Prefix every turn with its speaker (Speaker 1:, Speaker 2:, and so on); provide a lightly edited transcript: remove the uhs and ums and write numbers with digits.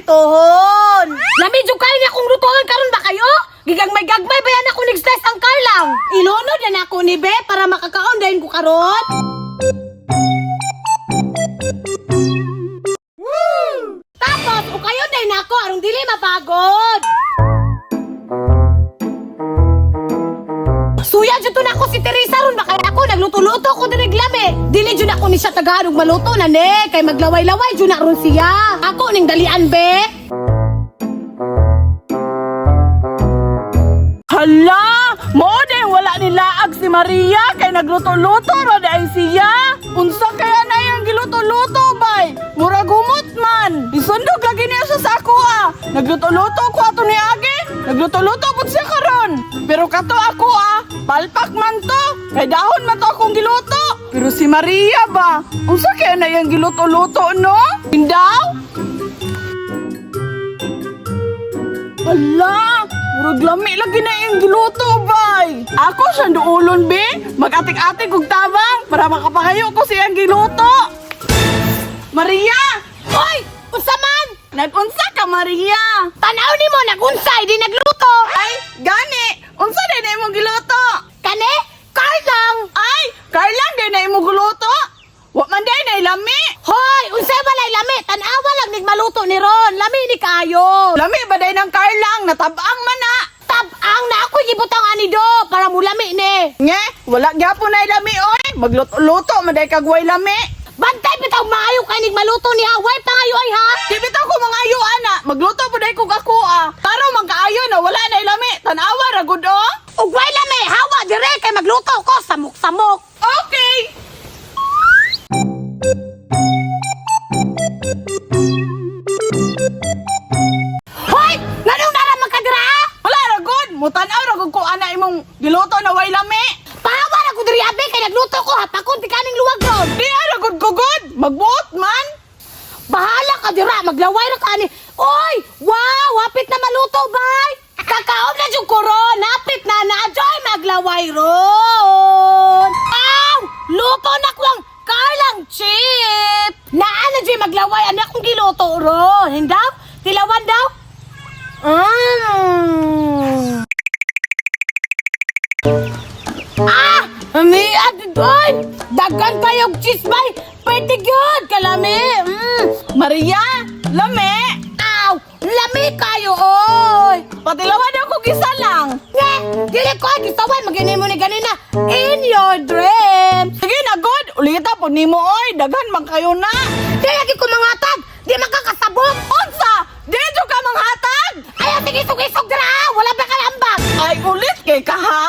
Speaker 1: lutohon. Lami jud kay nga kung lutohon karon ba kayo? Gigagmay-gagmay ba yan ako nag-stress ang Carlang? Ilunod na ako ni Be para makakaon dahin ko karon. Tapos, o kayo dahin ako arong dili mapagod. Suya dyan to na ako si Teresa ron ba kaya ako nagluto-luto ko din naglami. Dili dyan ako ni siya tagarog maluto na ne. Kay maglaway-laway dyan na ron siya. Ako ning dalian be.
Speaker 2: Hala! Mo din wala ni laag si Maria kay nagluto-luto ra dai siya. Unsa kaya na yang giluto-luto bay? Mura gumot man. Isundog lagi niya siya sa ako ah. Nagluto-luto ko ato ni Agi. Nagluto-luto pud siya karon. Pero kato ako ah, palpak man to. Kay dahon man to akong giluto. Pero si Maria ba? Unsa kaya na yang giluto-luto no? Hindaw? Hala! Murag lami lagi na yung giluto, bay. Ako siya duulon, be. Mag-atik-atik og tabang para makapakayo ko siyang giluto. Maria!
Speaker 1: Hoy! Unsa man?
Speaker 2: Nag-unsa ka, Maria?
Speaker 1: Tanaw ni mo nagunsay di nagluto.
Speaker 2: Ay, gani! Unsa din na imong giluto?
Speaker 1: Kane? Carlang!
Speaker 2: Ay, Carlang din na imong giluto? Wa man din na lami.
Speaker 1: Hoy! Unsay balay lami? Tanawa lang nigmaluto ni Ron. Lami ni kayo.
Speaker 2: Lami ba day ng Carlang? Natabang man na.
Speaker 1: Tabang na ako gibutang anido para mo lami ni.
Speaker 2: Nge, wala gyapon na lami, oy. Magluto-luto, maday kagway lami.
Speaker 1: Bantay bitaw maayo kay nigmaluto ni Away pangayo ay ha.
Speaker 2: Di bitaw ko mga ayo, ana. Magluto po day kog ako, ah. Taro, magkaayo na, wala na lami. Tanawa, ragod, oh.
Speaker 1: Ugway lami, hawa dire kay magluto ko samok-samok.
Speaker 2: Okay.
Speaker 1: Hoy! Nganong naraman ka dira?
Speaker 2: Wala, ragod. Mutanaw, ragod ko, ana, imong giluto na way lami.
Speaker 1: Pahawa na ko diri abi kay nagluto ko hapakon ti kaning luwag ron.
Speaker 2: Di, ragod ko, good. Magbuot, man.
Speaker 1: Bahala ka dira, maglaway ra ka ni. Oy! Wow! Hapit na maluto, bay! Kakaon na yung koron! Hapit na na! Joy! Maglaway ron! Aw! Luto na ko ang Carlang chip! Naan na Joy maglaway? Ano akong giluto ron? Hindaw? Tilawan daw? Ah! Amiat doon! Dagan kayong cheese bay! Pwede yun! Kalami!
Speaker 2: Maria, lami.
Speaker 1: Aw! Lami kayo, oy!
Speaker 2: Patilawan ako gisa lang.
Speaker 1: Nga! Dili ko ay gisaway! Magini mo ni ganina! In your dreams!
Speaker 2: Sige na, good. Ulita po ni mo, oy. Daghan man kayo na.
Speaker 1: Di lagi ko mangatag! Di makakasabog!
Speaker 2: Unsa? Dito ka manghatag?
Speaker 1: Ayaw, sige, isog-isog dira! Wala ba kalambag!
Speaker 2: Ay, ulit kay ka, ha?